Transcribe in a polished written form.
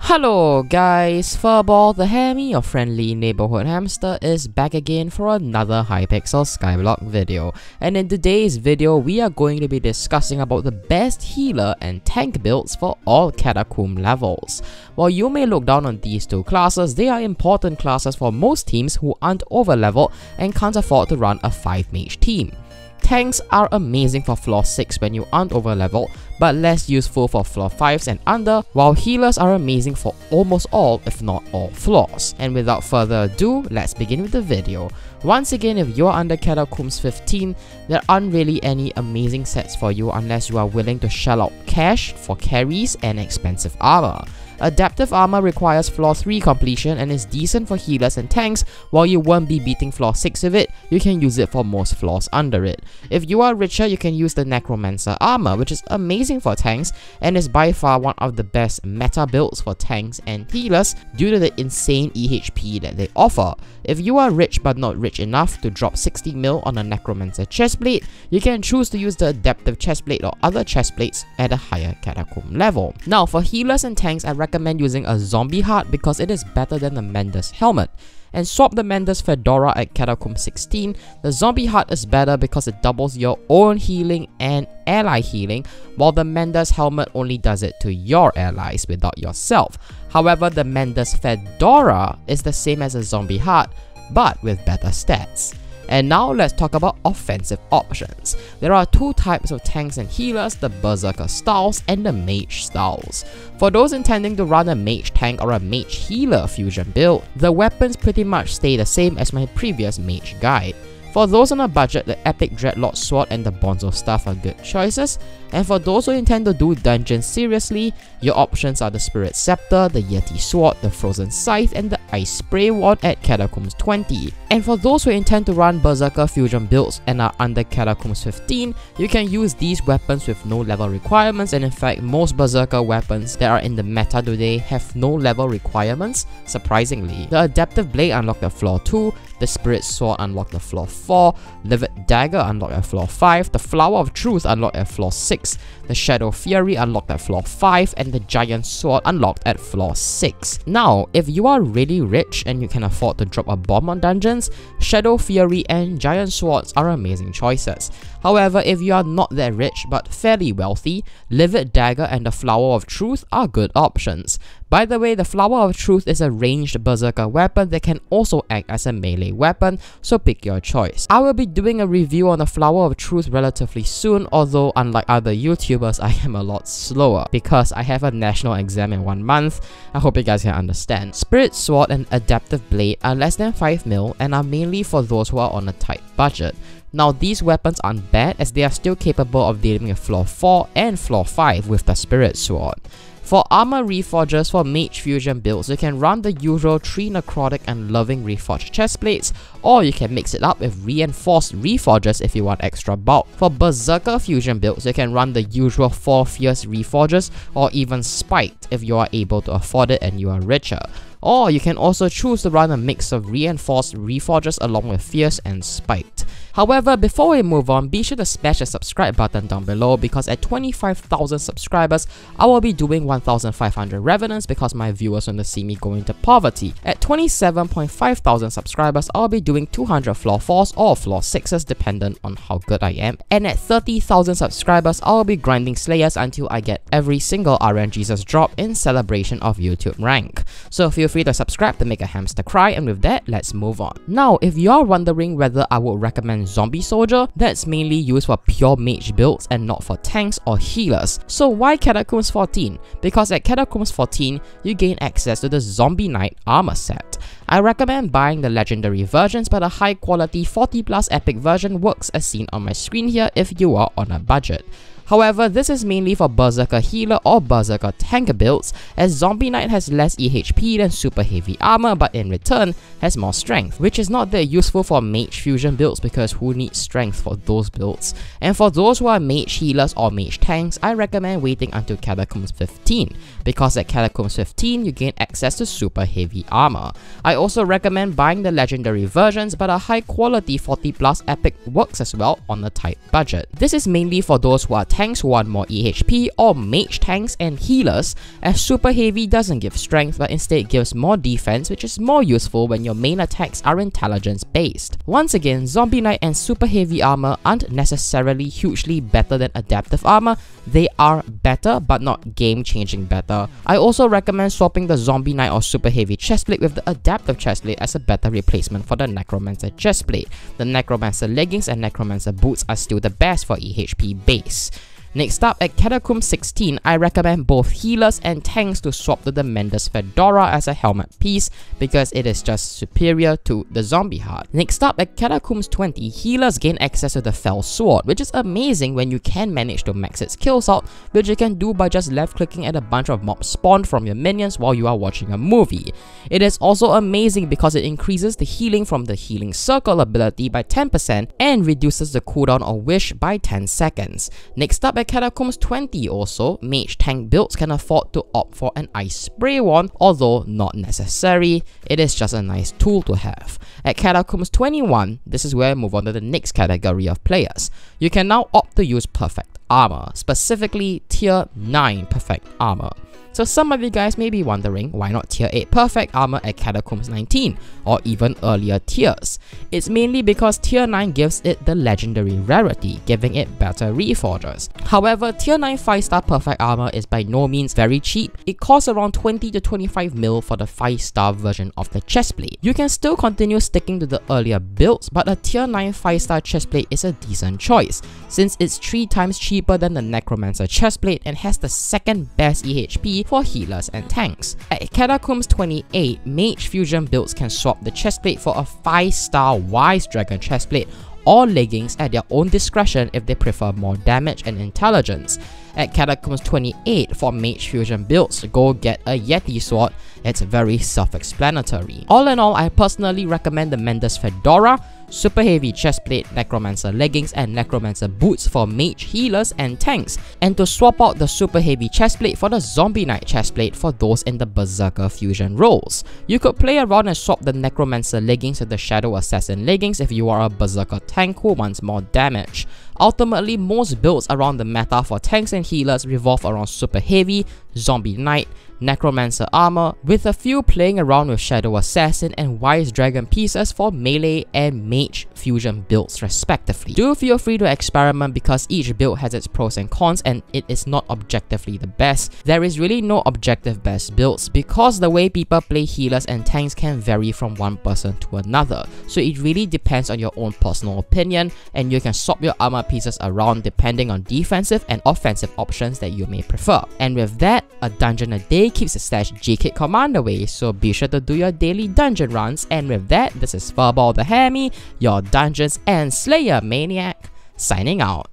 Hello guys, FurballTheHammy, your friendly neighborhood hamster, is back again for another Hypixel Skyblock video. And in today's video, we are going to be discussing about the best healer and tank builds for all CATACOMB levels. While you may look down on these two classes, they are important classes for most teams who aren't over leveled and can't afford to run a 5-mage team. Tanks are amazing for floor 6 when you aren't over leveled, but less useful for floor 5s and under, while healers are amazing for almost all, if not all, floors. And without further ado, let's begin with the video. Once again, if you're under CATACOMBs 15, there aren't really any amazing sets for you unless you are willing to shell out cash for carries and expensive armor. Adaptive armor requires floor 3 completion and is decent for healers and tanks. While you won't be beating floor 6 with it, you can use it for most floors under it. If you are richer, you can use the Necromancer armor, which is amazing for tanks and is by far one of the best meta builds for tanks and healers due to the insane EHP that they offer. If you are rich but not rich enough to drop 60 mil on a Necromancer chestplate, you can choose to use the Adaptive chestplate or other chestplates at a higher CATACOMB level. Now for healers and tanks, I recommend using a Zombie Heart because it is better than the Mender's helmet. And swap the Mender's Fedora at CATACOMB 16, the Zombie Heart is better because it doubles your own healing and ally healing, while the Mender's helmet only does it to your allies without yourself. However, the Mender's Fedora is the same as a Zombie Heart, but with better stats. And now let's talk about offensive options. There are two types of tanks and healers, the Berserker styles and the Mage styles. For those intending to run a Mage tank or a Mage healer fusion build, the weapons pretty much stay the same as my previous Mage guide. For those on a budget, the Epic Dreadlord Sword and the Bonzo Staff are good choices, and for those who intend to do dungeons seriously, your options are the Spirit Scepter, the Yeti Sword, the Frozen Scythe, and the Ice Spray Wand at CATACOMBs 20. And for those who intend to run Berserker fusion builds and are under CATACOMBs 15, you can use these weapons with no level requirements, and in fact, most Berserker weapons that are in the meta today have no level requirements, surprisingly. The Adaptive Blade unlocked at floor 2, the Spirit Sword unlocked at floor 4, Livid Dagger unlocked at floor 5, the Flower of Truth unlocked at floor 6, the Shadow Fury unlocked at floor 5, and the Giant Sword unlocked at floor 6. Now, if you are really rich and you can afford to drop a bomb on dungeons, Shadow Fury and Giant Swords are amazing choices. However, if you are not that rich but fairly wealthy, Livid Dagger and the Flower of Truth are good options. By the way, the Flower of Truth is a ranged Berserker weapon that can also act as a melee weapon, so pick your choice. I will be doing a review on the Flower of Truth relatively soon, although unlike other YouTubers, I am a lot slower because I have a national exam in 1 month. I hope you guys can understand. Spirit Sword and Adaptive Blade are less than 5 mil and are mainly for those who are on a tight budget. Now these weapons aren't bad as they are still capable of dealing with floor 4 and floor 5 with the Spirit Sword. For armor reforgers for Mage fusion builds, you can run the usual 3 necrotic and loving reforged chestplates, or you can mix it up with reinforced reforgers if you want extra bulk. For Berserker fusion builds, you can run the usual 4 fierce reforgers or even spiked if you are able to afford it and you are richer. Or you can also choose to run a mix of reinforced reforgers along with fierce and spiked. However, before we move on, be sure to smash the subscribe button down below because at 25,000 subscribers, I will be doing 1,500 revenants because my viewers want to see me go into poverty. At 27.5 thousand subscribers, I will be doing 200 floor 4s or floor 6s dependent on how good I am. And at 30,000 subscribers, I will be grinding Slayers until I get every single RNGesus drop in celebration of YouTube rank. So feel free to subscribe to make a hamster cry, and with that, let's move on. Now, if you are wondering whether I would recommend Zombie Soldier, that's mainly used for pure mage builds and not for tanks or healers. So why CATACOMBs 14? Because at CATACOMBs 14, you gain access to the Zombie Knight armor set. I recommend buying the legendary versions, but a high quality 40+ epic version works as seen on my screen here if you are on a budget. However, this is mainly for Berserker healer or Berserker tank builds, as Zombie Knight has less EHP than super heavy armor but in return has more strength, which is not that useful for mage fusion builds because who needs strength for those builds. And for those who are mage healers or mage tanks, I recommend waiting until CATACOMBs 15, because at CATACOMBs 15 you gain access to super heavy armor. I also recommend buying the legendary versions, but a high quality 40+ epic works as well on a tight budget. This is mainly for those who are tanks who want more EHP, or mage tanks and healers, as super heavy doesn't give strength but instead gives more defense, which is more useful when your main attacks are intelligence based. Once again, zombie knight and super heavy armor aren't necessarily hugely better than adaptive armor. They are better but not game changing better. I also recommend swapping the zombie knight or super heavy chestplate with the adaptive chestplate as a better replacement for the necromancer chestplate. The necromancer leggings and necromancer boots are still the best for EHP base. Next up, at CATACOMB 16, I recommend both healers and tanks to swap to the Mendes Fedora as a helmet piece because it is just superior to the zombie heart. Next up, at CATACOMB 20, healers gain access to the Fell Sword, which is amazing when you can manage to max its kills out, which you can do by just left clicking at a bunch of mobs spawned from your minions while you are watching a movie. It is also amazing because it increases the healing from the healing circle ability by 10% and reduces the cooldown of wish by 10 seconds. Next up, at CATACOMB 20 also, mage tank builds can afford to opt for an ice spray wand, although not necessary. It is just a nice tool to have. At CATACOMB 21, this is where I move on to the next category of players. You can now opt to use perfect armor, specifically tier 9 perfect armor. So some of you guys may be wondering, why not tier 8 perfect armor at CATACOMB 19 or even earlier tiers? It's mainly because tier 9 gives it the legendary rarity, giving it better reforgers. However, tier 9 5-star perfect armor is by no means very cheap. It costs around 20 to 25 mil for the 5-star version of the chestplate. You can still continue sticking to the earlier builds, but a tier 9 5-star chestplate is a decent choice, since it's 3 times cheaper than the necromancer chestplate and has the second best EHP for healers and tanks. At CATACOMB 28, mage fusion builds can swap the chestplate for a 5-star wise dragon chestplate or leggings at their own discretion if they prefer more damage and intelligence. At CATACOMB 28, for mage fusion builds, go get a Yeti sword. It's very self-explanatory. All in all, I personally recommend the Mendes Fedora, super heavy chestplate, necromancer leggings, and necromancer boots for mage healers and tanks, and to swap out the super heavy chestplate for the zombie knight chestplate for those in the berserker fusion roles. You could play around and swap the necromancer leggings with the shadow assassin leggings if you are a berserker tank who wants more damage. Ultimately, most builds around the meta for tanks and healers revolve around super heavy, zombie knight, necromancer armor, with a few playing around with shadow assassin and wise dragon pieces for melee and mage fusion builds respectively. Do feel free to experiment because each build has its pros and cons and it is not objectively the best. There is really no objective best builds because the way people play healers and tanks can vary from one person to another, so it really depends on your own personal opinion, and you can swap your armor pieces around depending on defensive and offensive options that you may prefer. And with that, a dungeon a day keeps the stash GK command away, so be sure to do your daily dungeon runs. And with that, this is FurballTheHammy, your Dungeons and Slayer maniac, signing out.